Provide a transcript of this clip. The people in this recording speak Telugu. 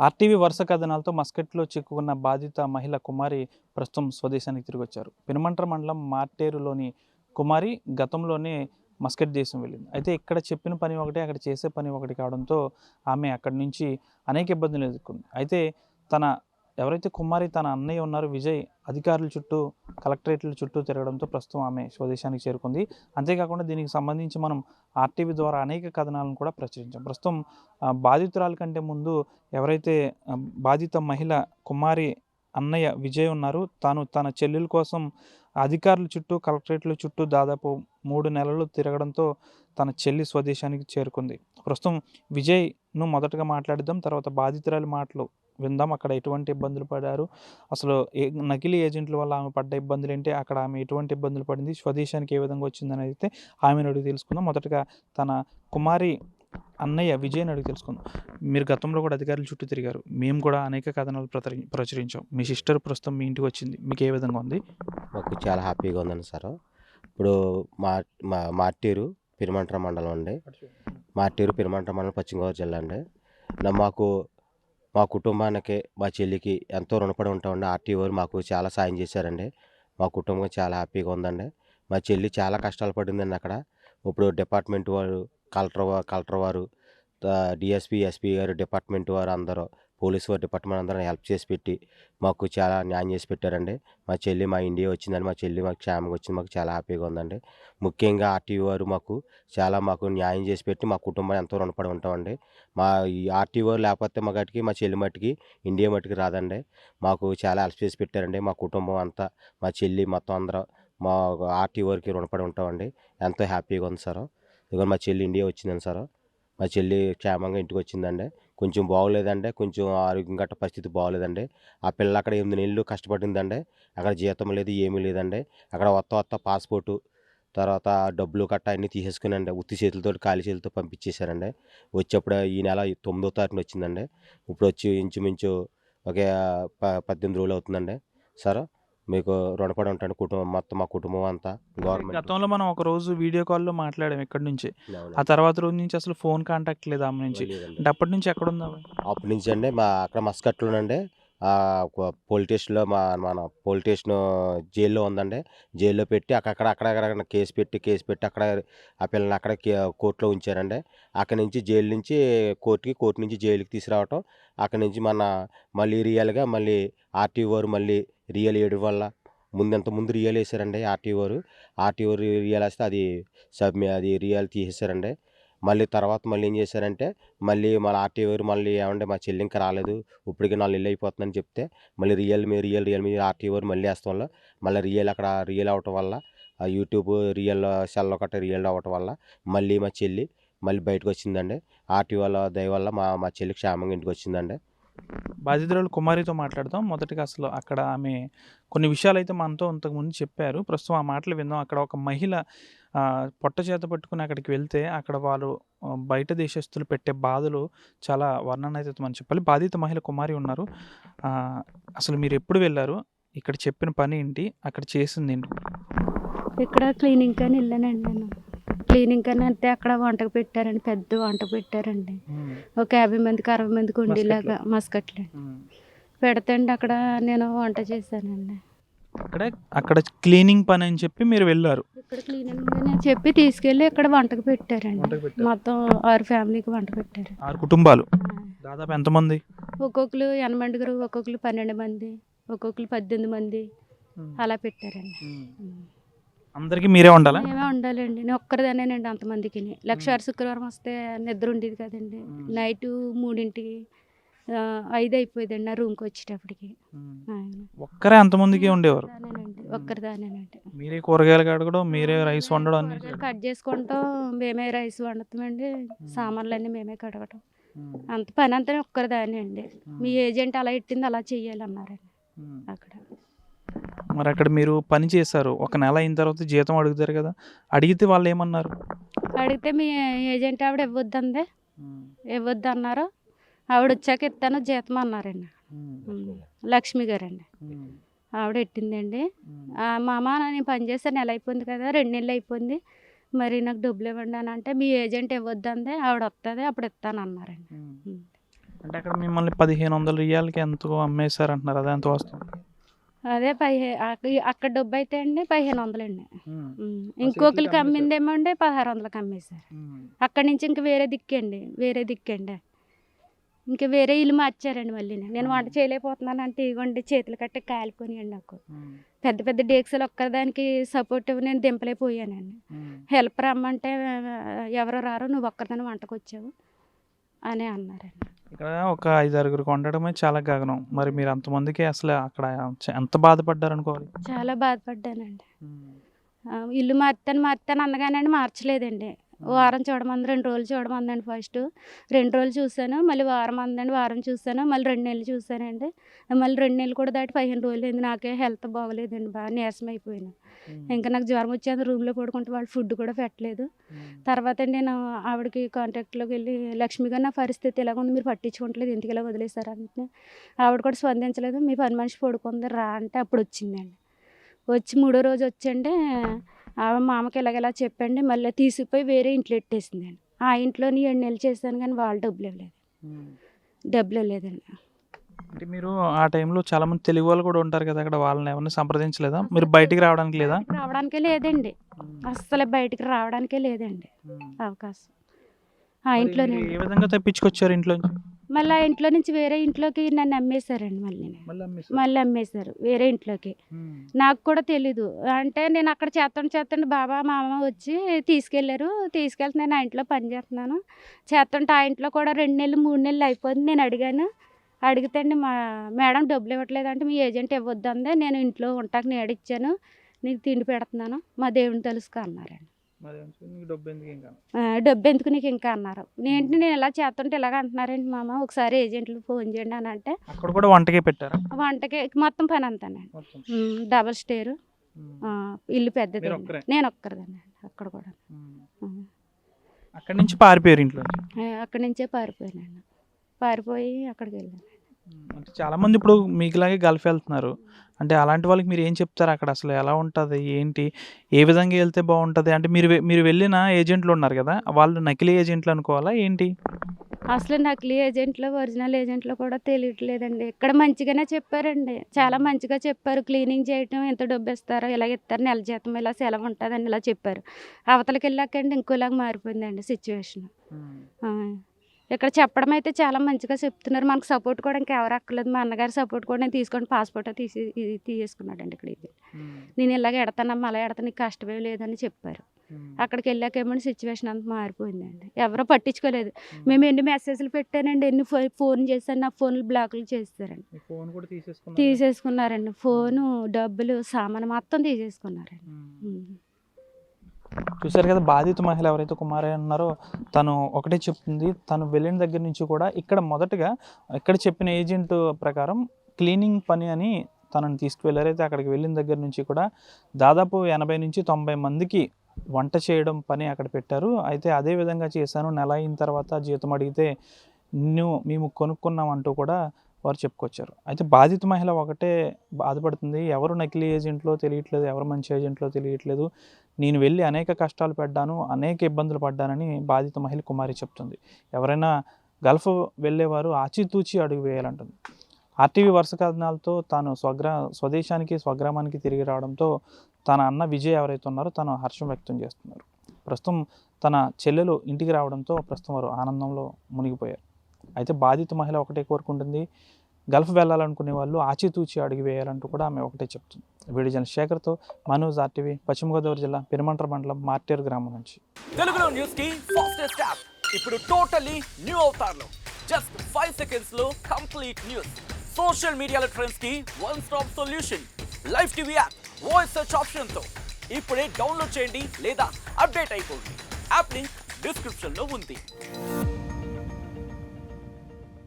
ఆర్టీవీ వరుస కథనాలతో మస్కట్లో చిక్కుకున్న బాధిత మహిళ కుమారి ప్రస్తుతం స్వదేశానికి తిరిగి వచ్చారు. పెనుమంట్ర మండలం మార్టేరులోని కుమారి గతంలోనే మస్కట్ దేశం వెళ్ళింది. అయితే ఇక్కడ చెప్పిన పని ఒకటి, అక్కడ చేసే పని ఒకటి కావడంతో ఆమె అక్కడి నుంచి అనేక ఇబ్బందులు ఎదుర్కొంది. అయితే ఎవరైతే కుమారి తన అన్నయ్య ఉన్నారో విజయ్ అధికారుల చుట్టూ, కలెక్టరేట్ల చుట్టూ తిరగడంతో ప్రస్తుతం ఆమె స్వదేశానికి చేరుకుంది. అంతేకాకుండా దీనికి సంబంధించి మనం ఆర్టీవీ ద్వారా అనేక కథనాలను కూడా ప్రచురించాం. ప్రస్తుతం బాధితురాల కంటే ముందు ఎవరైతే బాధిత మహిళ కుమారి అన్నయ్య విజయ్ ఉన్నారు, తన చెల్లెల కోసం అధికారుల చుట్టూ, కలెక్టరేట్ల చుట్టూ దాదాపు 3 నెలలు తిరగడంతో తన చెల్లి స్వదేశానికి చేరుకుంది. ప్రస్తుతం విజయ్ను మొదటగా మాట్లాడిద్దాం, తర్వాత బాధితురాలి మాటలు విందాం. అక్కడ ఎటువంటి ఇబ్బందులు పడారు, అసలు నకిలీ ఏజెంట్ల వల్ల ఆమె పడ్డ ఇబ్బందులు ఏంటి, అక్కడ ఆమె ఎటువంటి ఇబ్బందులు పడింది, స్వదేశానికి ఏ విధంగా వచ్చిందని అయితే ఆమెను అడిగి తెలుసుకుందాం. మొదటగా తన కుమారి అన్నయ్య విజయ్ని అడిగి తెలుసుకుందాం. మీరు గతంలో కూడా అధికారుల చుట్టూ తిరిగారు, మేము కూడా అనేక కథనాలు ప్రచురించాం. మీ సిస్టర్ ప్రస్తుతం మీ ఇంటికి వచ్చింది, మీకు ఏ విధంగా ఉంది? మాకు చాలా హ్యాపీగా ఉందండి సార్. ఇప్పుడు మార్టేరు పెనుమంట్ర మండలం అండి. మార్టేరు పెనుమంట్ర మండలం పశ్చిమ గోదావరి జిల్లా అండి. మాకు మా కుటుంబానికి, మా చెల్లికి ఎంతో రుణపడి ఉంటామండి. ఆర్టీ వారు మాకు చాలా సాయం చేశారండి. మా కుటుంబం చాలా హ్యాపీగా ఉందండి. మా చెల్లి చాలా కష్టాలు పడిందండి అక్కడ. ఇప్పుడు డిపార్ట్మెంట్ వారు, కలెక్టర్ వారు, డిఎస్పీ, ఎస్పీ గారు, డిపార్ట్మెంట్ వారు అందరూ, పోలీసు వారు, డిపార్ట్మెంట్ అందరూ హెల్ప్ చేసి పెట్టి మాకు చాలా న్యాయం చేసి పెట్టారండి. మా చెల్లి మా ఇండియా వచ్చిందని, మా చెల్లి మాకు క్షేమంగా వచ్చింది. మాకు చాలా హ్యాపీగా ఉందండి. ముఖ్యంగా ఆర్టీవీ వారు మాకు న్యాయం చేసి పెట్టి మా కుటుంబం ఎంతో రుణపడి ఉంటామండి. ఈ ఆర్టీవీ వారు లేకపోతే మా చెల్లి మట్టుకి ఇండియా మట్టుకి రాదండి. మాకు చాలా హెల్ప్ చేసి పెట్టారండి. మా కుటుంబం అంతా, మా చెల్లి మొత్తం అందరూ మా ఆర్టీవీ వారికి రుణపడి ఉంటామండి. ఎంతో హ్యాపీగా ఉంది సార్. ఇదిగో మా చెల్లి ఇండియా వచ్చిందండి సార్. మా చెల్లి క్షేమంగా ఇంటికి వచ్చిందండి. కొంచెం బాగోలేదండి, కొంచెం ఆరోగ్యం గట్ట పరిస్థితి బాగోలేదండి. ఆ పిల్ల అక్కడ 8 నెలలు కష్టపడిందండి. అక్కడ జీతం లేదు, ఏమీ లేదండి. అక్కడ వస్తా పాస్పోర్టు, తర్వాత డబ్బులు గట్ట అన్నీ తీసేసుకునండి, ఉత్తి చేతులతో, ఖాళీ చేతులతో పంపించేశారండి. వచ్చేప్పుడు ఈ నెల 9వ తారీఖున వచ్చిందండి. ఇప్పుడు వచ్చి ఇంచుమించు ఒక 18 రోజులు అవుతుందండి సార్. మీకు రుణపడి ఉంటాను కుటుంబం మొత్తం, మా కుటుంబం అంతా. గవర్నమెంట్ గతంలో మనం ఒక రోజు వీడియో కాల్లో మాట్లాడాం ఇక్కడ నుంచి, ఆ తర్వాత రోజు నుంచి అసలు ఫోన్ కాంటాక్ట్ లేదు ఆమె నుంచి. అంటే అప్పటి నుంచి ఎక్కడ ఉంది ఆమె? అప్పటి నుంచి అండి అక్కడ మస్కట్లోనండి పోలీస్ స్టేషన్లో మన పోలీస్ స్టేషన్ జైల్లో ఉందండి. జైల్లో పెట్టి అక్కడ కేసు పెట్టి అక్కడ ఆ పిల్లని అక్కడ కోర్టులో ఉంచారండి. అక్కడి నుంచి జైలు నుంచి కోర్టు నుంచి జైలుకి తీసుకురావటం, అక్కడి నుంచి మళ్ళీ రియల్గా ఆర్టీఓ వారు రియల్ వేయడం వల్ల ఇంతకుముందు రియల్ వేసారండి. ఆర్టీఓ వారు రియల్ వేస్తే అది రియల్ తీసేశారండి. తర్వాత ఏం చేశారంటే మన ఆర్టీఓ వారు ఏమంటే మా చెల్లి ఇంకా రాలేదు, ఇప్పటికి 4 నెలలు అయిపోతుందని చెప్తే రియల్ మీ ఆర్టీఓ వారు వేస్తాం వల్ల రియల్ అక్కడ రియల్ అవ్వటం వల్ల, ఆ యూట్యూబ్ రియల్ సెల్లో గట్ట రియల్ అవ్వటం వల్ల మా చెల్లి బయటకు వచ్చిందండి. ఆర్టీఓ వాళ్ళ దయ వల్ల మా చెల్లి క్షేమంగా ఇంటికి వచ్చిందండి. బాధితురాలు కుమారితో మాట్లాడదాం. మొదటిగా అసలు అక్కడ ఆమె కొన్ని విషయాలు అయితే మనతో ఇంతకుముందు చెప్పారు. ప్రస్తుతం ఆ మాటలు విందాం. అక్కడ ఒక మహిళ పొట్ట చేత పట్టుకుని అక్కడికి వెళ్తే అక్కడ వాళ్ళు బయట దేశస్తులు పెట్టే బాధలు చాలా వర్ణనైతే మనం చెప్పాలి. బాధిత మహిళ కుమారి ఉన్నారు. అసలు మీరు ఎప్పుడు వెళ్ళారు, ఇక్కడ చెప్పిన పని ఏంటి, అక్కడ చేసింది ఏంటి? ఇక్కడ క్లీనింగ్ అని వెళ్ళానండి నేను. క్లీనింగ్ అని అంటే అక్కడ వంటకు పెట్టారండి, పెద్ద వంట పెట్టారండి. ఒక 50 మందికి 60 మందికి ఉండేలాగా మస్కట్లో పెడతండి. అక్కడ నేను వంట చేశానండి. అక్కడ క్లీనింగ్ పని అని చెప్పి మీరు వెళ్ళారు. ఇక్కడ క్లీనింగ్ అని చెప్పి తీసుకెళ్ళి ఇక్కడ వంటకు పెట్టారండి. మొత్తం 6 ఫ్యామిలీకి వంట పెట్టారు. 6 కుటుంబాలు. దాదాపు ఎంతమంది? ఒక్కొక్కరు 8 మంది, ఒక్కొక్కరు 12 మంది, ఒక్కొక్కరు 18 మంది అలా పెట్టారండి. అందరికి మీరే ఉండాలా? మేమే ఉండాలండి. నేను ఒక్కరిదానేనండి అంతమందికి. లక్షవారం శుక్రవారం వస్తే నిద్ర ఉండేది కదండి. నైట్ 3ంటికి 5 అయిపోయిందండి నా రూమ్కి వచ్చేటప్పటికి. ఒక్కరే అంతమందికి ఉండేవారు? ఒక్కరిదానేనండి. మీరే కూరగాయలు కడగడం, మీరే రైస్ వండడం, కట్ చేసుకుంటాం, మేమే రైస్ వండుతామండి. సామాన్లు అన్నీ మేమే కడగటం, అంత పని అంతా ఒక్కరిదానే అండి. మీ ఏజెంట్ అలా ఇట్టింది అలా చెయ్యాలన్నారండి అక్కడ. మరి అక్కడ మీరు పని చేశారు, ఒక నెల అయిన తర్వాత జీతం అడుగుతారు కదా, అడిగితే వాళ్ళు ఏమన్నారు? అడిగితే మీ ఏజెంట్ ఆవిడ ఇవ్వద్దు అన్నారు. ఆవిడ వచ్చాక ఇస్తాను జీతం అన్నారండి. లక్ష్మి గారండి ఆవిడ ఎట్టిందండి. మా అమ్మ నేను పని చేస్తే నెల అయిపోయింది కదా, 2 నెలలు అయిపోయింది, మరి నాకు డబ్బులు ఇవ్వండి అని అంటే మీ ఏజెంట్ ఇవ్వద్దంది, ఆవిడ వస్తుంది అప్పుడు ఇస్తాను అన్నారండి. అంటే అక్కడ మిమ్మల్ని 1500 రియాలకి ఎంతో అమ్మేశారు అంటున్నారు, అదే ఎంత వస్తుంది? అదే అక్కడ డబ్బు అయితే అండి 1500 అండి. ఇంకొకరికి అమ్మిందేమో అండి 1600కి అమ్మేశారు. అక్కడి నుంచి ఇంక వేరే దిక్కండి ఇంకా వేరే ఇల్లు మార్చారండి. మళ్ళీ నేను వంట చేయలేకపోతున్నాను అంటే ఇవ్వండి చేతులు కట్టి కాలిపోయాయండి. నాకు పెద్ద పెద్ద డేక్సలు ఒక్కదానికి సపోర్టివ్ నేను దింపలేకపోయానండి. హెల్ప్ రమ్మంటే ఎవరో రారు, నువ్వు ఒక్కదాని వంటకు వచ్చావు అని అన్నారండి. ఇక్కడ ఒక 5-6 ఉండడమే చాలా గగనం. మరి మీరు అంతమందికి అసలు అక్కడ ఎంత బాధపడ్డారు అనుకోవాలి? చాలా బాధపడ్డానండి. ఇల్లు మారుతాను అనగానండి మార్చలేదండి. వారం చూడమంది, 2 రోజులు చూడమందండి. ఫస్ట్ 2 రోజులు చూశాను, మళ్ళీ వారం అందండి, వారం చూశాను, మళ్ళీ 2 నెలలు చూశానండి. మళ్ళీ 2 నెలలు కూడా దాటి 15 రోజులు అయింది. నాకే హెల్త్ బాగోలేదండి, బాగా నీరసం అయిపోయాను. ఇంకా నాకు జ్వరం వచ్చేది, రూమ్లో పడుకుంటే వాళ్ళు ఫుడ్ కూడా పెట్టలేదు. తర్వాత నేను ఆవిడకి కాంటాక్ట్లోకి వెళ్ళి, లక్ష్మి గారు నా పరిస్థితి ఇలాగ ఉంది, మీరు పట్టించుకోవట్లేదు, ఎందుకు ఇలా వదిలేశారు అంటే ఆవిడ కూడా స్పందించలేదు. మీ పని మనిషి పడుకుంది రా అంటే అప్పుడు వచ్చిందండి. వచ్చి 3వ రోజు వచ్చండి ఆవిడ మామకి ఇలాగెలా చెప్పండి, మళ్ళీ తీసుకుపోయి వేరే ఇంట్లో పెట్టేసిందండి. ఆ ఇంట్లోని 7 నెలలు చేశాను కానీ వాళ్ళు డబ్బులు ఇవ్వలేదండి. అంటే మీరు ఆ టైంలో చాలా మంది తెలుగు వాళ్ళు కూడా ఉంటారు కదా అక్కడ, వాళ్ళని ఎవరిని సంప్రదించలేదా? మీరు బయటికి రావడానికి లేదా? రావడానికే లేదండి, అస్సలు బయటికి రావడానికే లేదండి అవకాశం. ఆ ఇంట్లోనే ఏ విధంగా తప్పించుకొచ్చారు ఇంట్లో? మళ్ళీ ఆ ఇంట్లో నుంచి వేరే ఇంట్లోకి నన్ను అమ్మేశారండి. మళ్ళీ అమ్మేశారు వేరే ఇంట్లోకి. నాకు కూడా తెలీదు. అంటే నేను అక్కడ చేస్తుంటే బాబా మామ వచ్చి తీసుకెళ్ళారు. తీసుకెళ్తే నేను ఆ ఇంట్లో పని చేస్తున్నాను. చేస్తుంటే ఆ ఇంట్లో కూడా 2 నెలలు 3 నెలలు అయిపోయింది. నేను అడిగితే అండి మేడం డబ్బులు ఇవ్వట్లేదు అంటే మీ ఏజెంట్ ఇవ్వద్దు అందే, నేను ఇంట్లో ఉంటాక నేను ఇచ్చాను, నీకు తిండి పెడుతున్నాను, మా దేవుని తెలుసుకో అన్నారండి. డబ్బు ఎందుకు నీకు ఇంకా అన్నారు. నేను ఇలా చేస్తుంటే ఇలాగ అంటున్నారండి మామ, ఒకసారి ఏజెంట్లు ఫోన్ చేయండి అని అంటే అక్కడ కూడా వంటకే పెట్టారు. వంటకి మొత్తం పని అంతానండి. డబల్ స్టేరు, ఇల్లు పెద్దది, నేను ఒక్కరిదానండి అక్కడ కూడా. అక్కడి నుంచి పారిపోయారు ఇంట్లో? అక్కడి నుంచే పారిపోయానండి. పారిపోయి అక్కడికి వెళ్ళాను. అంటే చాలామంది ఇప్పుడు మీకులాగే గల్ఫ్ వెళ్తున్నారు. అంటే అలాంటి వాళ్ళకి మీరు ఏం చెప్తారు? అక్కడ అసలు ఎలా ఉంటుంది, ఏంటి, ఏ విధంగా వెళ్తే బాగుంటుంది? అంటే మీరు వెళ్ళిన ఏజెంట్లు ఉన్నారు కదా, వాళ్ళు నకిలీ ఏజెంట్లు అనుకోవాలా ఏంటి? అసలు నకిలీ ఏజెంట్లు ఒరిజినల్ ఏజెంట్లు కూడా తెలియట్లేదండి. ఇక్కడ మంచిగానే చెప్పారండి, చాలా మంచిగా చెప్పారు. క్లీనింగ్ చేయటం ఎంత డబ్బు ఇస్తారో, ఇలా ఇస్తారు, నెల జీతం ఇలా సెలవు ఉంటుందని ఇలా చెప్పారు. అవతలకి వెళ్ళాకండి ఇంకోలాగా మారిపోయిందండి సిచ్యువేషన్. ఇక్కడ చెప్పడం అయితే చాలా మంచిగా చెప్తున్నారు. మనకు సపోర్ట్ కూడా ఇంకా ఎవరు అక్కర్లేదు. మా అన్నగారి సపోర్ట్ కూడా నేను తీసుకొని పాస్పోర్ట్ తీసేసుకున్నాడండి ఇక్కడ. ఇది నేను ఇలాగ ఎడతానమ్మా, అలా ఎడతా, నీకు కష్టమే లేదని చెప్పారు. అక్కడికి వెళ్ళాకేమో సిచ్యువేషన్ అంతా మారిపోయిందండి. ఎవరో పట్టించుకోలేదు. మేము ఎన్ని మెసేజ్లు పెట్టానండి, ఎన్ని ఫోన్ చేశాను, నా ఫోన్లు బ్లాక్లు చేస్తారండి. తీసేసుకున్నారండి. ఫోను, డబ్బులు, సామాను మొత్తం తీసేసుకున్నారండి. చూశారు కదా, బాధిత మహిళ ఎవరైతే కుమారి ఉన్నారో తను ఒకటే చెప్తుంది. తను వెళ్ళిన దగ్గర నుంచి కూడా ఇక్కడ మొదటగా ఇక్కడ చెప్పిన ఏజెంట్ ప్రకారం క్లీనింగ్ పని అని తనని తీసుకువెళ్ళారు. అయితే అక్కడికి వెళ్ళిన దగ్గర నుంచి కూడా దాదాపు 80 నుంచి 90 మందికి వంట చేయడం పని అక్కడ పెట్టారు. అయితే అదే విధంగా చేశాను, నెల అయిన తర్వాత జీతం అడిగితే మేము కొనుక్కున్నాం అంటూ కూడా వారు చెప్పుకొచ్చారు. అయితే బాధిత మహిళ ఒకటే బాధపడుతుంది, ఎవరు నకిలీ ఏజెంట్లో తెలియట్లేదు, ఎవరు మంచి ఏజెంట్లో తెలియట్లేదు, నేను వెళ్ళి అనేక కష్టాలు పడ్డాను, అనేక ఇబ్బందులు పడ్డానని బాధిత మహిళ కుమారి చెప్తుంది. ఎవరైనా గల్ఫ్ వెళ్ళేవారు ఆచితూచి అడుగు వేయాలంటుంది. ఆర్టీవీ వరుస కథనాలతో తాను స్వదేశానికి స్వగ్రామానికి తిరిగి రావడంతో తన అన్న విజయ్ ఎవరైతే ఉన్నారో తను హర్షం వ్యక్తం చేస్తున్నారు. ప్రస్తుతం తన చెల్లెలు ఇంటికి రావడంతో ప్రస్తుతం వారు ఆనందంలో మునిగిపోయారు. అయితే బాధిత మహిళ ఒకటే కోరుకుంటుంది, గల్ఫ్ వెళ్ళాలనుకునే వాళ్ళు ఆచితూచి అడుగు వేయాలంటూ కూడా ఆమె ఒకటే చెప్తుంది. వీడియో జర్నలిస్ట్ శేఖర్తో మనోజ్, ఆర్టీవీ, పశ్చిమ గోదావరి జిల్లా పెనుమంట్ర మండలం మార్టేరు గ్రామం నుంచి. తెలుగులో న్యూస్ కి ఫాస్టెస్ట్ యాప్ ఇప్పుడు టోటల్లీ న్యూ అవతార్లో. జస్ట్ 5 seconds లో కంప్లీట్ న్యూస్, సోషల్ మీడియాలో ట్రెండ్స్ కి one stop solution, live TV app, voice search option తో ఇప్పుడే డౌన్లోడ్ చేయండి లేదా అప్డేట్ అయిపోండి. యాప్ లింక్ డిస్క్రిప్షన్ లో ఉంది.